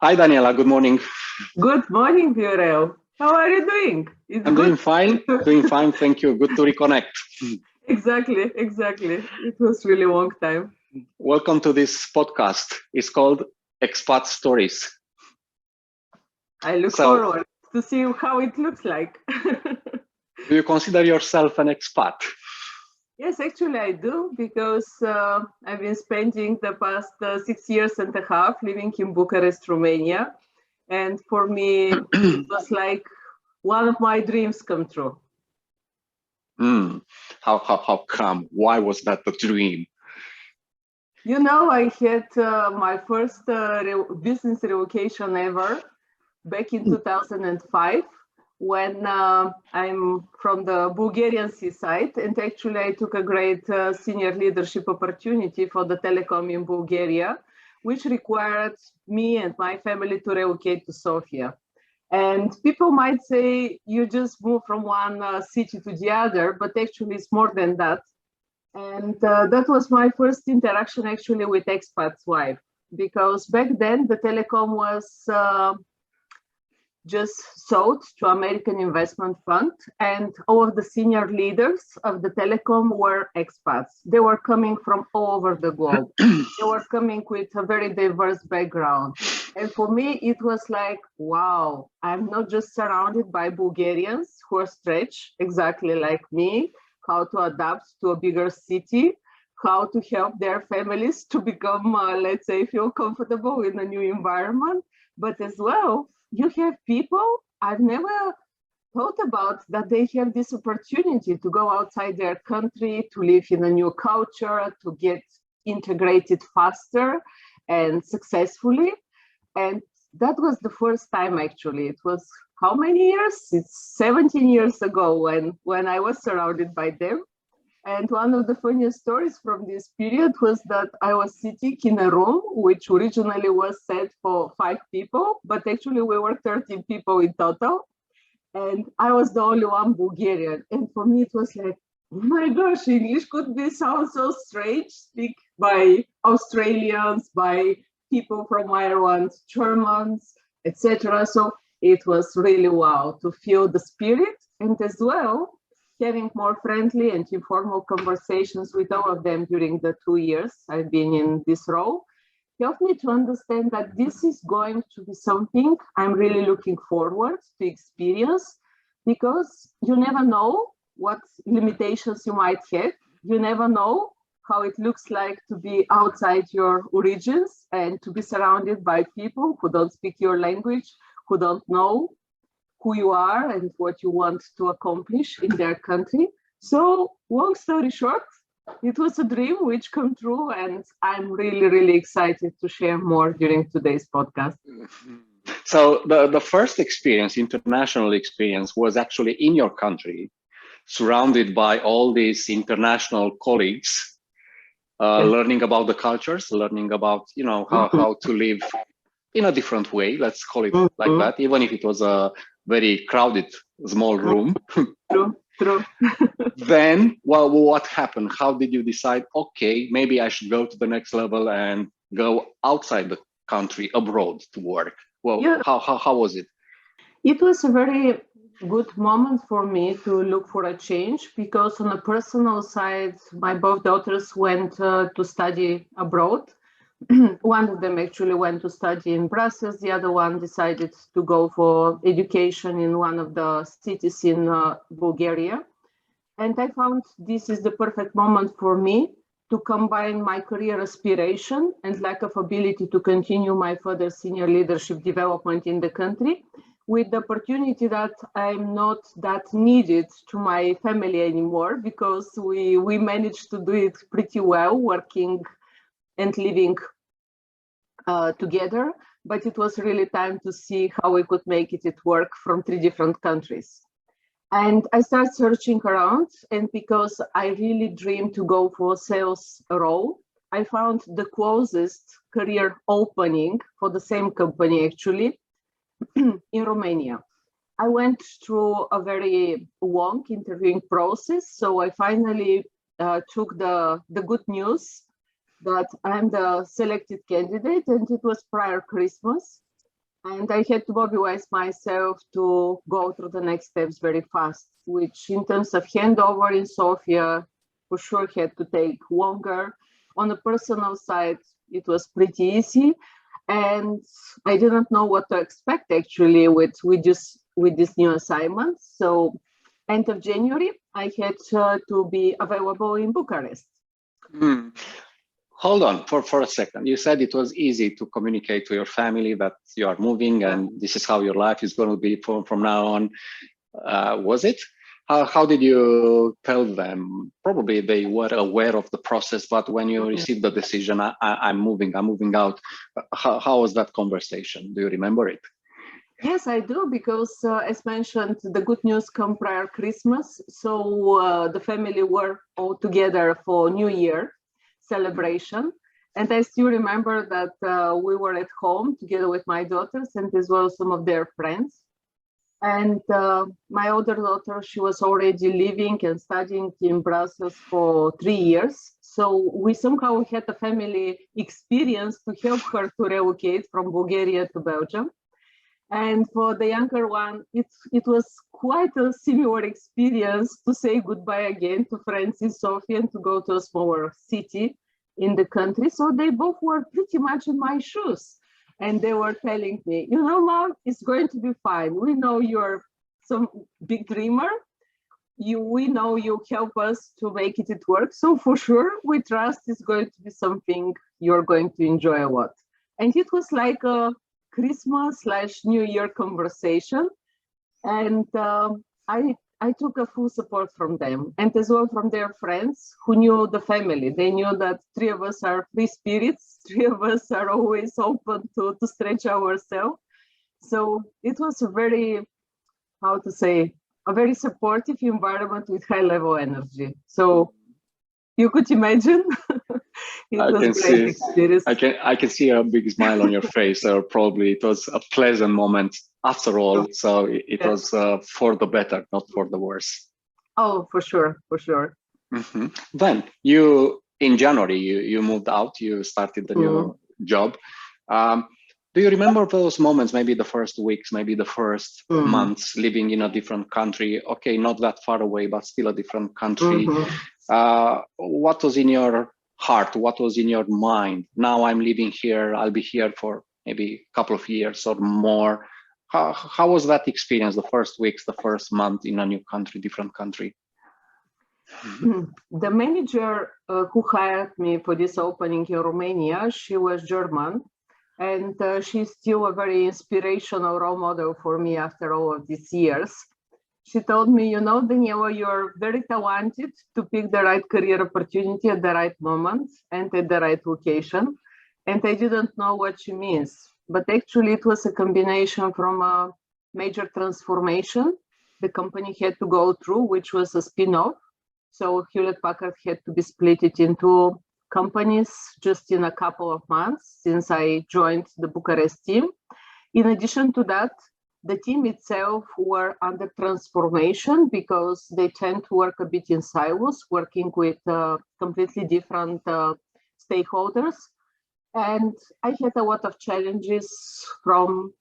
Hi, Daniela. Good morning. Good morning, Viorel. How are you doing? It's I'm good. doing fine. Doing fine. Thank you. Good to reconnect. Exactly. It was really long time. Welcome to this podcast. It's called Expat Stories. I look So, forward to see how it looks like. do you consider yourself an expat? Yes, actually I do because I've been spending the past 6 years and a half living in Bucharest, Romania. And for me, it was like one of my dreams come true. Hmm. How come? Why was that the dream? I had my first business relocation ever back in 2005 when I'm from the Bulgarian seaside, and actually I took a great senior leadership opportunity for the telecom in Bulgaria, which required me and my family to relocate to Sofia. And people might say you just move from one city to the other, but actually it's more than that. And that was my first interaction actually with expat's wife, because back then the telecom was just sold to American investment fund, and all of the senior leaders of the telecom were expats. They were coming from all over the globe. They were coming with a very diverse background. And for me, it was like, wow, I'm not just surrounded by Bulgarians who are stretched exactly like me, how to adapt to a bigger city, how to help their families to become, let's say, feel comfortable in a new environment, but as well, you have people I've never thought about that they have this opportunity to go outside their country, to live in a new culture, to get integrated faster and successfully. And that was the first time actually. It was how many years? It's 17 years ago when I was surrounded by them. And one of the funniest stories from this period was that I was sitting in a room which originally was set for 5 people, but actually we were 13 people in total. And I was the only one Bulgarian. And for me, it was like, oh my gosh, English could be sound so strange, speak by Australians, by people from Ireland, Germans, etc. So it was really wow to feel the spirit, and as well having more friendly and informal conversations with all of them during the 2 years I've been in this role helped me to understand that this is going to be something I'm really looking forward to experience, because you never know what limitations you might have. You never know how it looks like to be outside your origins and to be surrounded by people who don't speak your language, who don't know who you are and what you want to accomplish in their country. So, long story short, it was a dream which came true, and I'm really excited to share more during today's podcast. So, the first experience, international experience, was actually in your country, surrounded by all these international colleagues, Yes. learning about the cultures, learning about, how to live in a different way. Let's call it like Mhm. that, even if it was a very crowded, small room. True. Then, well, what happened? How did you decide, okay, maybe I should go to the next level and go outside the country, abroad to work? Well, Yeah, how was it? it was a very good moment for me to look for a change, because on a personal side, my both daughters went to study abroad. One of them actually went to study in Brussels. The other one decided to go for education in one of the cities in Bulgaria. And I found this is the perfect moment for me to combine my career aspiration and lack of ability to continue my further senior leadership development in the country with the opportunity that I'm not that needed to my family anymore, because we managed to do it pretty well, working and living together. But it was really time to see how we could make it work from 3 different countries. And I started searching around, and because I really dreamed to go for a sales role, I found the closest career opening for the same company actually in Romania. I went through a very long interviewing process, so I finally took the good news that I'm the selected candidate, and it was prior Christmas. And I had to mobilize myself to go through the next steps very fast, which in terms of handover in Sofia, for sure had to take longer. On the personal side, it was pretty easy. And I didn't know what to expect actually with this new assignment. So end of January, I had to be available in Bucharest. Hmm. Hold on for a second. You said it was easy to communicate to your family that you are moving and this is how your life is going to be from now on. Was it? How did you tell them? Probably they were aware of the process, but when you received the decision, I'm moving out. How was that conversation? Do you remember it? Yes, I do, because as mentioned, the good news come prior Christmas. So the family were all together for New Year celebration. And I still remember that we were at home together with my daughters and as well some of their friends. And my older daughter, she was already living and studying in Brussels for 3 years. So we somehow had a family experience to help her to relocate from Bulgaria to Belgium. And for the younger one, it was quite a similar experience to say goodbye again to friends in Sofia and to go to a smaller city in the country. So they both were pretty much in my shoes. And they were telling me, Mom, it's going to be fine. We know you're some big dreamer. We know you help us to make it work. So for sure, we trust it's going to be something you're going to enjoy a lot. And it was like a Christmas/New Year conversation. And I took a full support from them and as well from their friends who knew the family. They knew that 3 of us are free spirits, 3 of us are always open to stretch ourselves. So it was a very supportive environment with high level energy. So you could imagine. I can see a big smile on your face. Probably it was a pleasant moment after all. So it was for the better, not for the worse. Oh, for sure. Mm-hmm. Then in January, you moved out. You started the new job. Do you remember those moments? Maybe the first weeks, maybe the first months living in a different country. Okay, not that far away, but still a different country. What was in your heart? What was in your mind? Now I'm living here. I'll be here for maybe a couple of years or more. How was that experience? The first weeks, the first month in a new country, different country. The manager who hired me for this opening in Romania, she was German, and she's still a very inspirational role model for me after all of these years. She told me, Daniela, you're very talented to pick the right career opportunity at the right moment and at the right location. And I didn't know what she means, but actually it was a combination from a major transformation the company had to go through, which was a spin-off. So Hewlett-Packard had to be split into companies just in a couple of months since I joined the Bucharest team. In addition to that, the team itself were under transformation because they tend to work a bit in silos, working with completely different stakeholders. And I had a lot of challenges from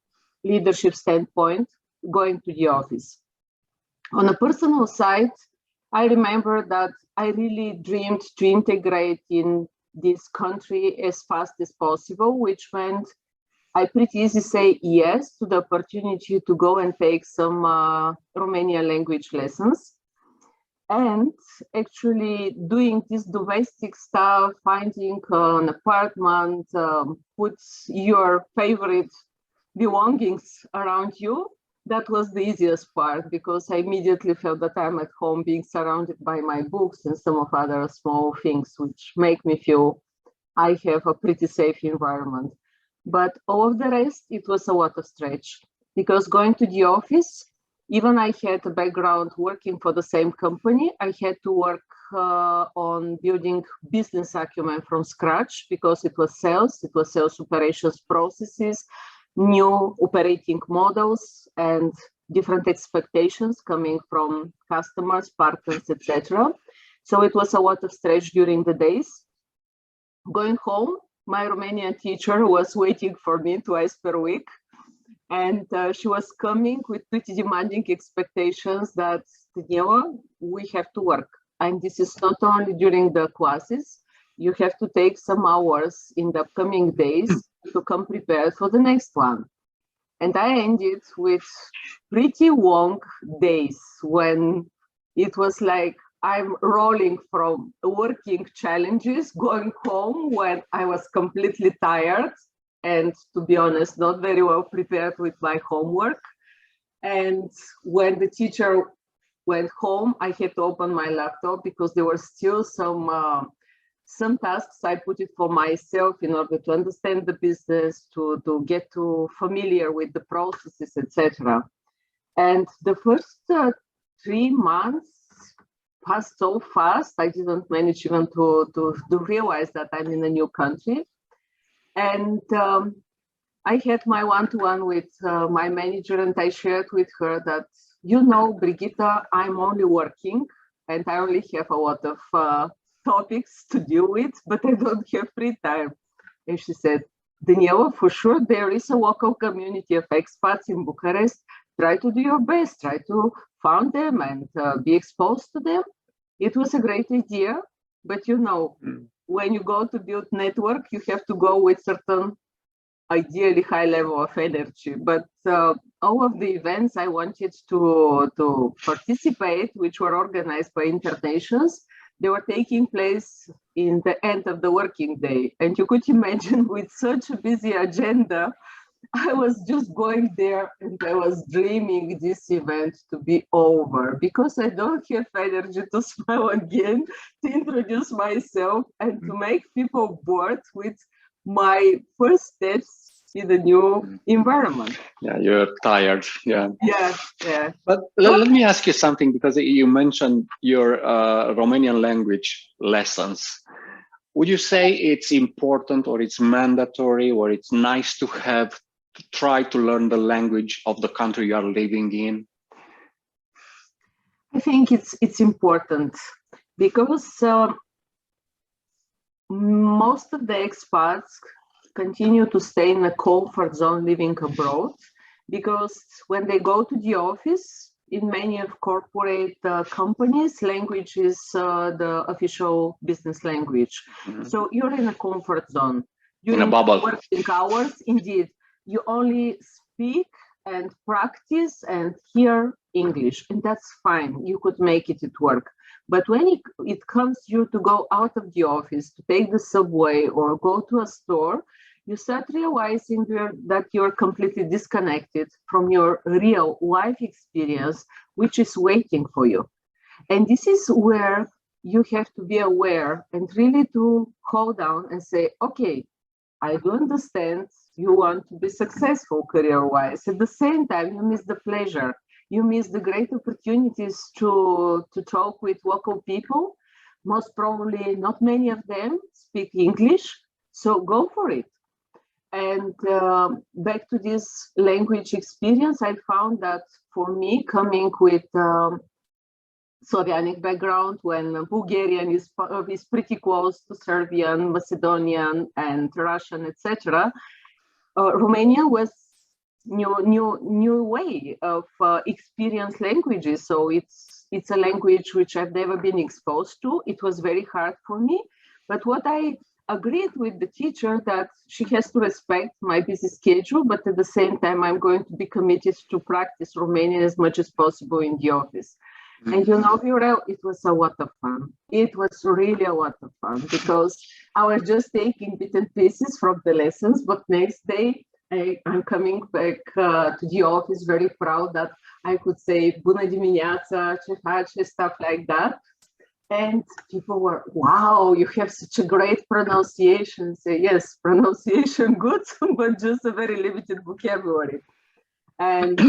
leadership standpoint going to the office. On a personal side, I remember that I really dreamed to integrate in this country as fast as possible, which meant I pretty easily say yes to the opportunity to go and take some Romanian language lessons. And actually doing this domestic stuff, finding an apartment, put your favorite belongings around you, that was the easiest part because I immediately felt that I'm at home being surrounded by my books and some of other small things which make me feel I have a pretty safe environment. But all of the rest, it was a lot of stretch because going to the office, even I had a background working for the same company, I had to work on building business acumen from scratch because it was sales operations processes, new operating models and different expectations coming from customers, partners, etc. So it was a lot of stretch during the days. Going home, my Romanian teacher was waiting for me twice per week. And she was coming with pretty demanding expectations that, Daniela, we have to work. And this is not only during the classes, you have to take some hours in the upcoming days to come prepared for the next one. And I ended with pretty long days when it was like I'm rolling from working challenges, going home when I was completely tired and, to be honest, not very well prepared with my homework. And when the teacher went home, I had to open my laptop because there were still some tasks I put it for myself in order to understand the business, to get to familiar with the processes, etc. And the first 3 months passed so fast, I didn't manage even to realize that I'm in a new country. And I had my one-to-one with my manager, and I shared with her that, Brigitta, I'm only working and I only have a lot of topics to deal with, but I don't have free time. And she said, Daniela, for sure, there is a local community of expats in Bucharest. Try to do your best, try to find them and be exposed to them. It was a great idea, but when you go to build network, you have to go with certain ideally high level of energy. But all of the events I wanted to participate, which were organized by internations, they were taking place in the end of the working day. And you could imagine, with such a busy agenda, I was just going there and I was dreaming this event to be over because I don't have energy to smile again, to introduce myself and to make people bored with my first steps in the new environment. Yeah, you're tired. Yeah. Yeah. But let me ask you something, because you mentioned your Romanian language lessons. Would you say it's important, or it's mandatory, or it's nice to have to try to learn the language of the country you are living in? I think it's important because most of the expats continue to stay in a comfort zone living abroad, because when they go to the office, in many of corporate companies, language is the official business language. Mm-hmm. So you're in a comfort zone. In a bubble. Working hours, indeed. You only speak and practice and hear English, and that's fine. You could make it work. But when it comes you to go out of the office, to take the subway or go to a store, you start realizing that you're completely disconnected from your real life experience, which is waiting for you. And this is where you have to be aware and really to hold down and say, okay, I do understand you want to be successful career-wise. At the same time, you miss the pleasure. You miss the great opportunities to talk with local people. Most probably not many of them speak English, so go for it. And back to this language experience, I found that for me, coming with Slavonic background, when Bulgarian is pretty close to Serbian, Macedonian, and Russian, etc., Romania was new way of experience languages. So it's a language which I've never been exposed to. It was very hard for me. But what I agreed with the teacher, that she has to respect my busy schedule, but at the same time, I'm going to be committed to practice Romanian as much as possible in the office. And Viorel, it was a lot of fun. It was really a lot of fun because I was just taking bits and pieces from the lessons, but next day I'm coming back to the office very proud that I could say Bună dimineața, ce faci, stuff like that. And people were, wow, you have such a great pronunciation. Say, yes, pronunciation good, but just a very limited vocabulary. And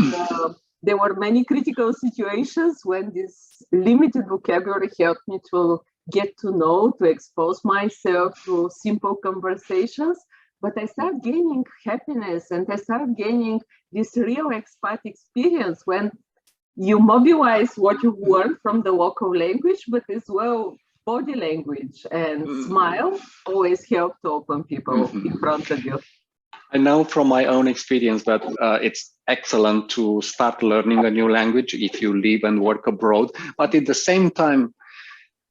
there were many critical situations when this limited vocabulary helped me to get to know, to expose myself to simple conversations. But I started gaining happiness, and I started gaining this real expat experience when you mobilize what you learn from the local language, but as well body language and smile always help to open people in front of you. I know from my own experience that it's excellent to start learning a new language if you live and work abroad. But at the same time,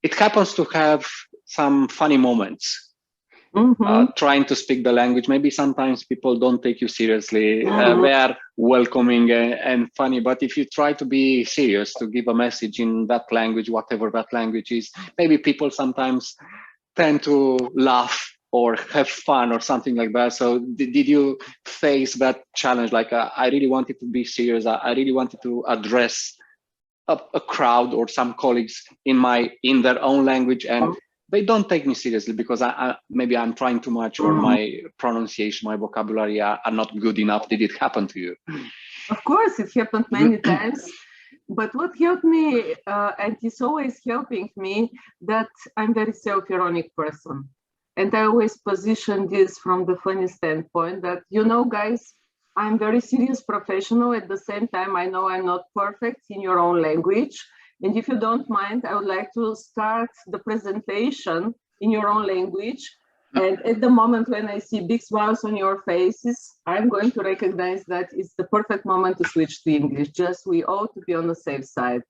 it happens to have some funny moments. Trying to speak the language, maybe sometimes people don't take you seriously. They are welcoming and funny, but if you try to be serious, to give a message in that language, whatever that language is, maybe people sometimes tend to laugh or have fun or something like that. So did you face that challenge? Like, I really wanted to be serious. I really wanted to address a crowd or some colleagues in their own language, and they don't take me seriously because maybe I'm trying too much, or my pronunciation, my vocabulary are not good enough. Did it happen to you? Of course, it happened many times. But what helped me, and is always helping me, that I'm a very self-ironic person. And I always position this from the funny standpoint that, guys, I'm very serious professional. At the same time, I know I'm not perfect in your own language. And if you don't mind, I would like to start the presentation in your own language. And at the moment when I see big smiles on your faces, I'm going to recognize that it's the perfect moment to switch to English. Just we ought to be on the safe side.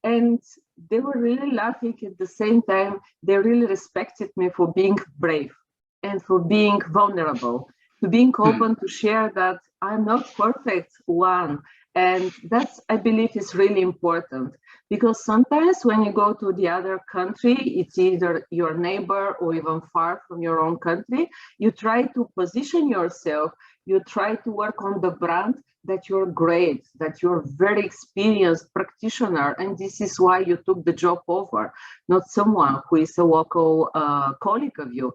And they were really laughing at the same time. They really respected me for being brave and for being vulnerable, to being open to share that I'm not perfect one. And that's, I believe, is really important, because sometimes when you go to the other country, it's either your neighbor or even far from your own country, you try to position yourself, you try to work on the brand that you're great, that you're very experienced practitioner, and this is why you took the job over, not someone who is a local colleague of you.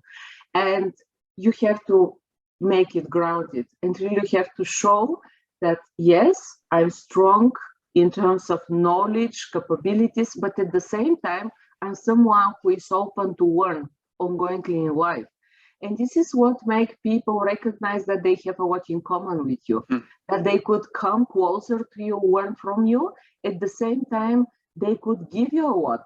And you have to make it grounded and really have to show that, yes, I'm strong in terms of knowledge, capabilities, but at the same time, I'm someone who is open to learn ongoingly in life. And this is what makes people recognize that they have a lot in common with you, that they could come closer to you, learn from you. At the same time, they could give you a lot.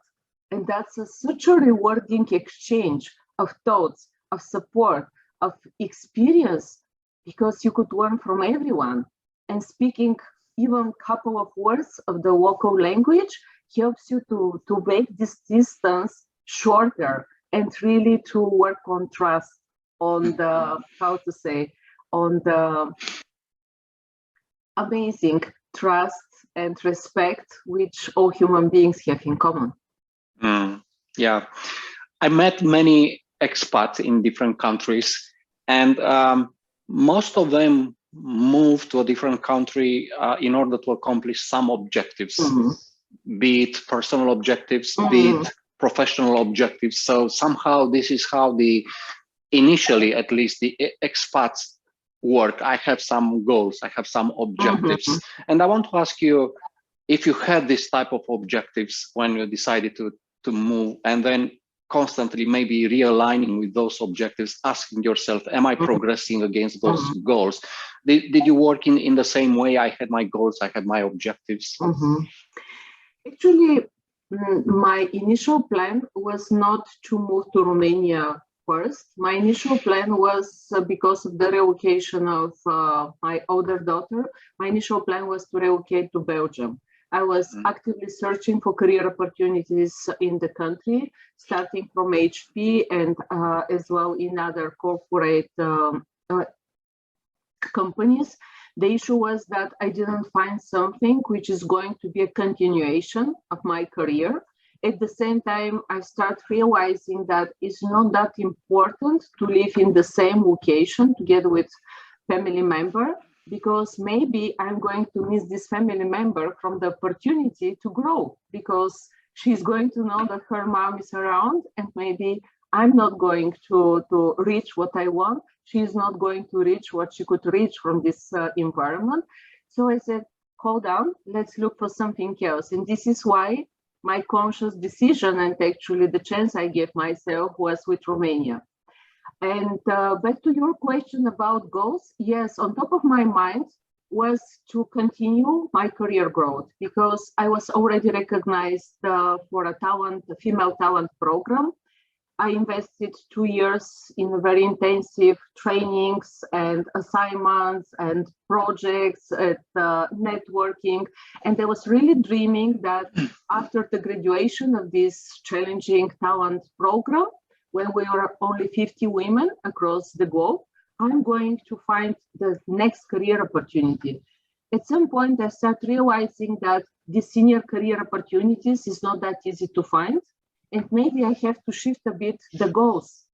And that's such a rewarding exchange of thoughts, of support, of experience, because you could learn from everyone. And speaking even a couple of words of the local language helps you to make this distance shorter and really to work on trust, on the, on the amazing trust and respect which all human beings have in common. Yeah, I met many expats in different countries, and most of them move to a different country in order to accomplish some objectives, be it personal objectives, be it professional objectives. So somehow this is how initially at least the expats work. I have some goals, I have some objectives. And I want to ask you if you had this type of objectives when you decided to move, and then constantly maybe realigning with those objectives, asking yourself, am I progressing against those goals? Did you work in the same way? I had my goals, I had my objectives. Actually, my initial plan was not to move to Romania first. My initial plan was because of the relocation of my older daughter. My initial plan was to relocate to Belgium. I was actively searching for career opportunities in the country, starting from HP and as well in other corporate companies. The issue was that I didn't find something which is going to be a continuation of my career. At the same time, I start realizing that it's not that important to live in the same location together with family member, because maybe I'm going to miss this family member from the opportunity to grow, because she's going to know that her mom is around, and maybe I'm not going to reach what I want. She's not going to reach what she could reach from this environment. So I said, hold on, let's look for something else. And this is why my conscious decision, and actually the chance I gave myself, was with Romania. And back to your question about goals, yes, on top of my mind was to continue my career growth, because I was already recognized for a female talent program. I invested 2 years in very intensive trainings and assignments and projects at networking. And I was really dreaming that after the graduation of this challenging talent program, when we were only 50 women across the globe, I'm going to find the next career opportunity. At some point, I started realizing that the senior career opportunities is not that easy to find. And maybe I have to shift a bit the goals.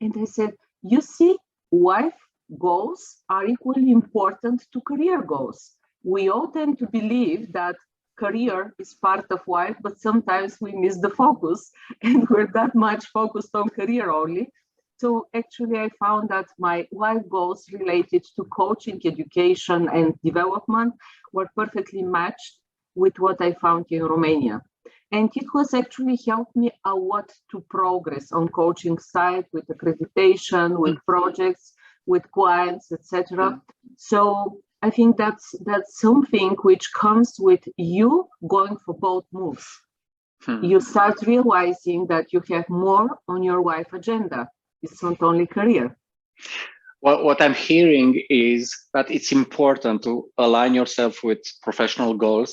And I said, you see, wife goals are equally important to career goals. We all tend to believe that career is part of life, but sometimes we miss the focus and we're that much focused on career only. So actually, I found that my life goals related to coaching, education, and development were perfectly matched with what I found in Romania. And it was actually helped me a lot to progress on coaching side with accreditation, with projects, with clients, etc. So I think that's something which comes with you going for both moves. You start realizing that you have more on your life agenda. It's not only career. Well, what I'm hearing is that it's important to align yourself with professional goals,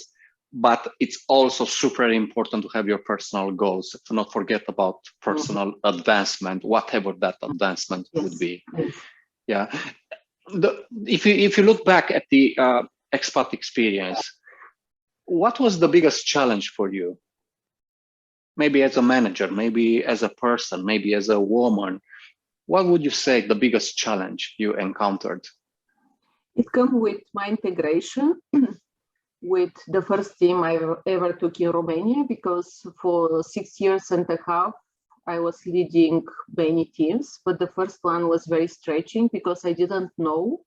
but it's also super important to have your personal goals, to not forget about personal advancement, whatever that advancement would be. Yes. Yeah. If you look back at the expat experience, what was the biggest challenge for you? Maybe as a manager, maybe as a person, maybe as a woman. What would you say the biggest challenge you encountered? It comes with my integration with the first team I ever took in Romania, because for 6 years and a half, I was leading many teams, but the first one was very stretching because I didn't know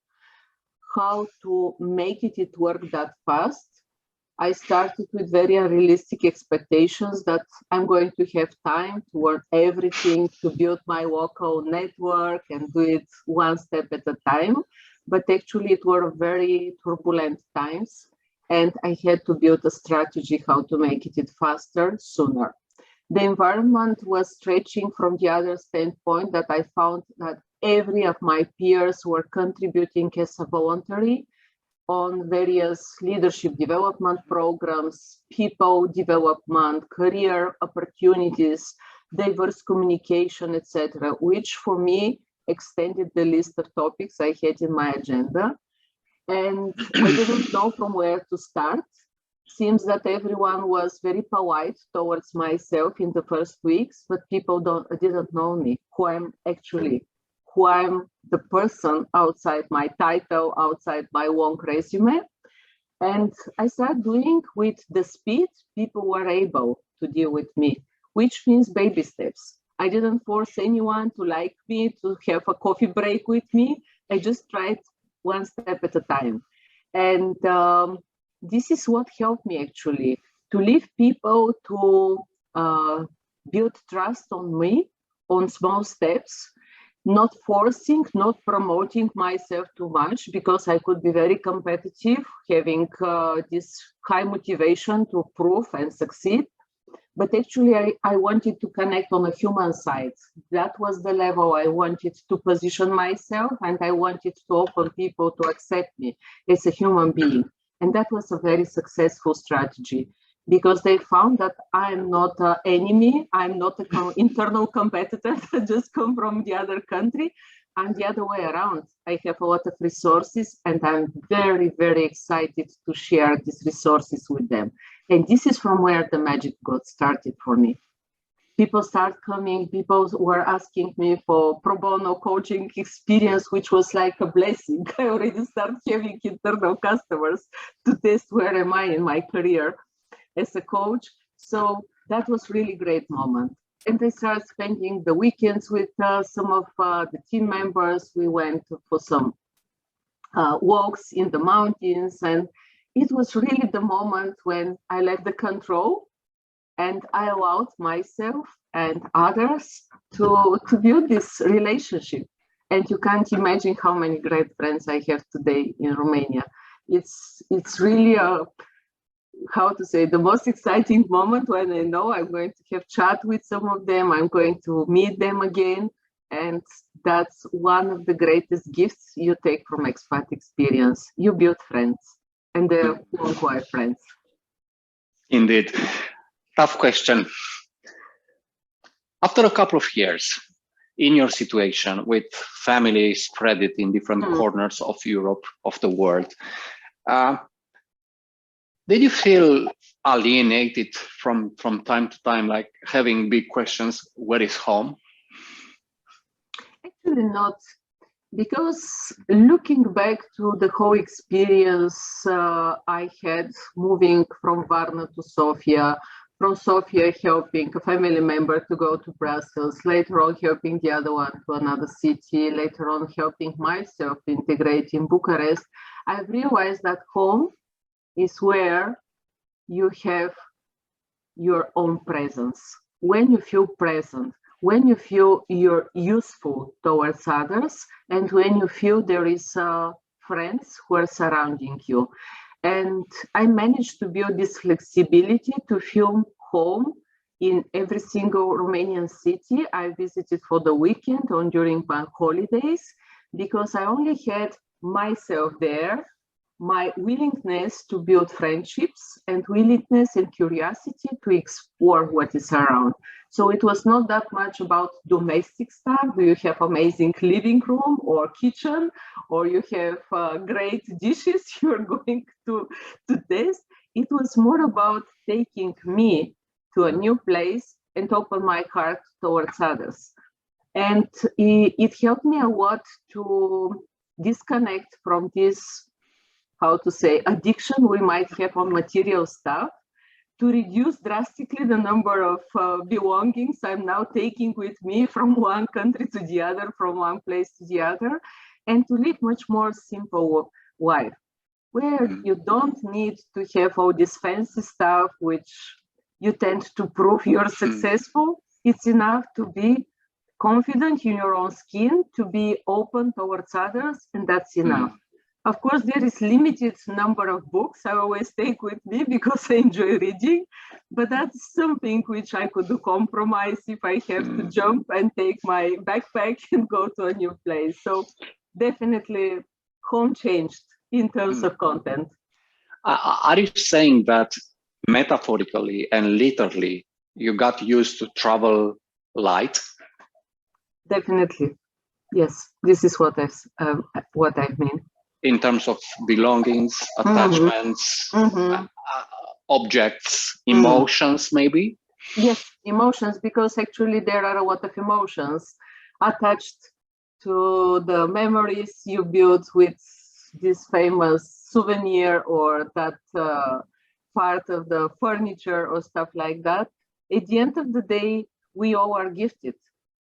how to make it work that fast. I started with very unrealistic expectations that I'm going to have time to learn everything, to build my local network and do it one step at a time. But actually, it were very turbulent times, and I had to build a strategy how to make it faster, sooner. The environment was stretching from the other standpoint that I found that every of my peers were contributing as a voluntary on various leadership development programs, people development, career opportunities, diverse communication, etc., which for me extended the list of topics I had in my agenda. And I didn't know from where to start. Seems that everyone was very polite towards myself in the first weeks, but people didn't know me, who I'm actually, who I'm the person outside my title, outside my long resume. And I started doing with the speed people were able to deal with me, which means baby steps. I didn't force anyone to like me, to have a coffee break with me. I just tried one step at a time. And this is what helped me actually, to leave people to build trust on me on small steps, not forcing, not promoting myself too much, because I could be very competitive, having this high motivation to prove and succeed. But actually, I wanted to connect on a human side. That was the level I wanted to position myself, and I wanted to open people to accept me as a human being. And that was a very successful strategy, because they found that I'm not an enemy, I'm not an internal competitor that just come from the other country. I'm the other way around. I have a lot of resources, and I'm very, very excited to share these resources with them. And this is from where the magic got started for me. People start coming, people were asking me for pro bono coaching experience, which was like a blessing. I already started having internal customers to test where am I in my career as a coach. So that was really great moment. And I started spending the weekends with some of the team members. We went for some walks in the mountains, and it was really the moment when I let the control and I allowed myself and others to build this relationship. And you can't imagine how many great friends I have today in Romania. It's really the most exciting moment when I know I'm going to have chat with some of them, I'm going to meet them again. And that's one of the greatest gifts you take from expat experience. You build friends, and they're long-term friends. Indeed. Tough question. After a couple of years in your situation with family spread it in different corners of Europe, of the world, did you feel alienated from time to time, like having big questions, where is home? Actually not, because looking back to the whole experience I had moving from Varna to Sofia, from Sofia helping a family member to go to Brussels, later on helping the other one to another city, later on helping myself integrate in Bucharest, I've realized that home is where you have your own presence. When you feel present, when you feel you're useful towards others, and when you feel there is friends who are surrounding you. And I managed to build this flexibility to feel home in every single Romanian city I visited for the weekend or during bank holidays, because I only had myself there, my willingness to build friendships and willingness and curiosity to explore what is around. So it was not that much about domestic stuff. Do you have amazing living room or kitchen, or you have great dishes you're going to taste? It was more about taking me to a new place and open my heart towards others. And it helped me a lot to disconnect from this, addiction we might have on material stuff, to reduce drastically the number of belongings I'm now taking with me from one country to the other, from one place to the other, and to live much more simple life, where you don't need to have all this fancy stuff, which you tend to prove you're successful. It's enough to be confident in your own skin, to be open towards others, and that's enough. Of course, there is limited number of books I always take with me because I enjoy reading, but that's something which I could do compromise if I have to jump and take my backpack and go to a new place. So definitely home changed in terms of content. Are you saying that metaphorically and literally you got used to travel light? Definitely. Yes, this is what I mean. In terms of belongings, attachments, objects, emotions, maybe? Yes, emotions, because actually there are a lot of emotions attached to the memories you built with this famous souvenir or that part of the furniture or stuff like that. At the end of the day, we all are gifted.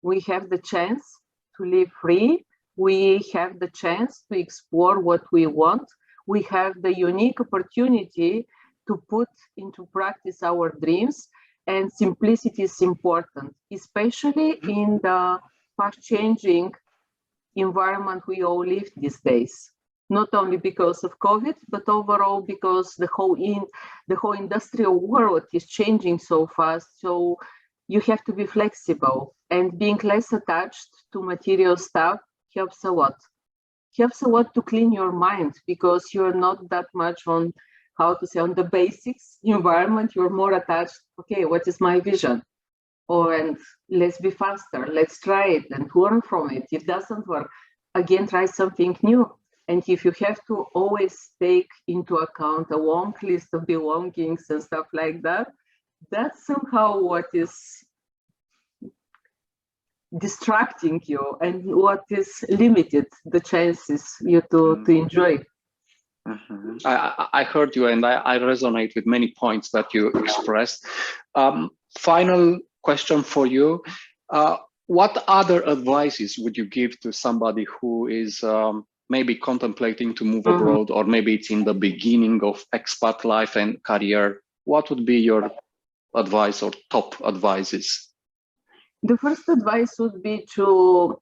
We have the chance to live free. We have the chance to explore what we want. We have the unique opportunity to put into practice our dreams, and simplicity is important, especially in the fast-changing environment we all live these days. Not only because of COVID, but overall because the whole industrial world is changing so fast. So you have to be flexible, and being less attached to material stuff helps a lot. Helps a lot to clean your mind, because you're not that much on the basics environment. You're more attached, okay, what is my vision? And let's be faster, let's try it and learn from it. If it doesn't work, again, try something new. And if you have to always take into account a long list of belongings and stuff like that, that's somehow what is distracting you and what is limited the chances you to enjoy. I heard you, and I resonate with many points that you expressed. Final question for you. What other advices would you give to somebody who is maybe contemplating to move abroad, or maybe it's in the beginning of expat life and career? What would be your advice or top advices? The first advice would be to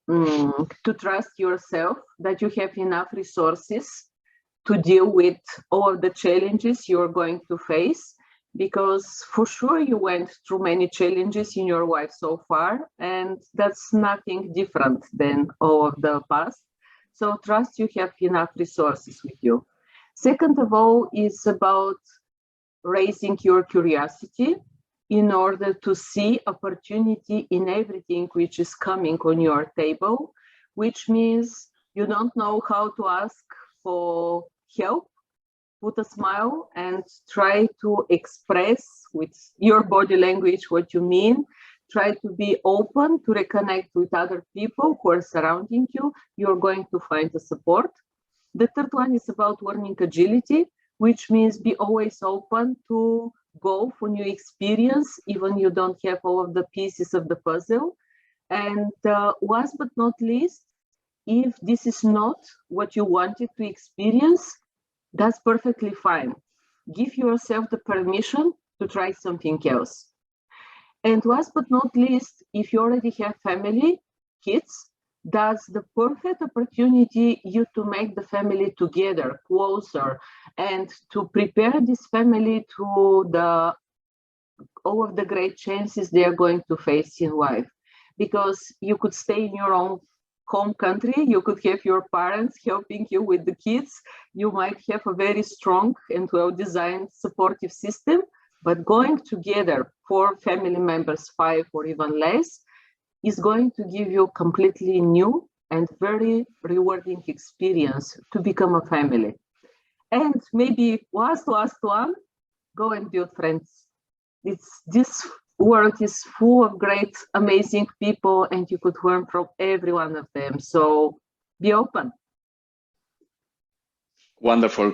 trust yourself, that you have enough resources to deal with all of the challenges you're going to face, because for sure you went through many challenges in your life so far, and that's nothing different than all of the past. So trust you have enough resources with you. Second of all is about raising your curiosity in order to see opportunity in everything which is coming on your table, which means you don't know how to ask for help. Put a smile and try to express with your body language what you mean. Try to be open to reconnect with other people who are surrounding you. You're going to find the support. The third one is about learning agility, which means be always open to go for new experience, even you don't have all of the pieces of the puzzle. And last but not least, if this is not what you wanted to experience, that's perfectly fine. Give yourself the permission to try something else. And last but not least, if you already have family, kids, that's the perfect opportunity you to make the family together, closer, and to prepare this family to all of the great chances they are going to face in life. Because you could stay in your own home country, you could have your parents helping you with the kids, you might have a very strong and well-designed supportive system, but going together 4 family members, 5 or even less, is going to give you completely new and very rewarding experience to become a family. And maybe last one, go and build friends. This world is full of great, amazing people, and you could learn from every one of them. So be open. Wonderful.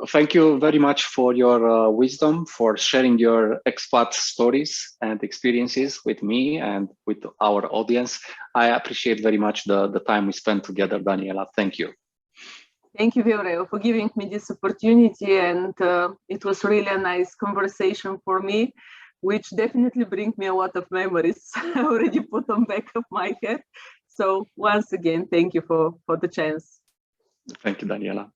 Thank you very much for your wisdom, for sharing your expat stories and experiences with me and with our audience. I appreciate very much the time we spent together, Daniela. Thank you. Thank you, Viorel, for giving me this opportunity. And it was really a nice conversation for me, which definitely brings me a lot of memories already put on back of my head. So once again, thank you for the chance. Thank you, Daniela.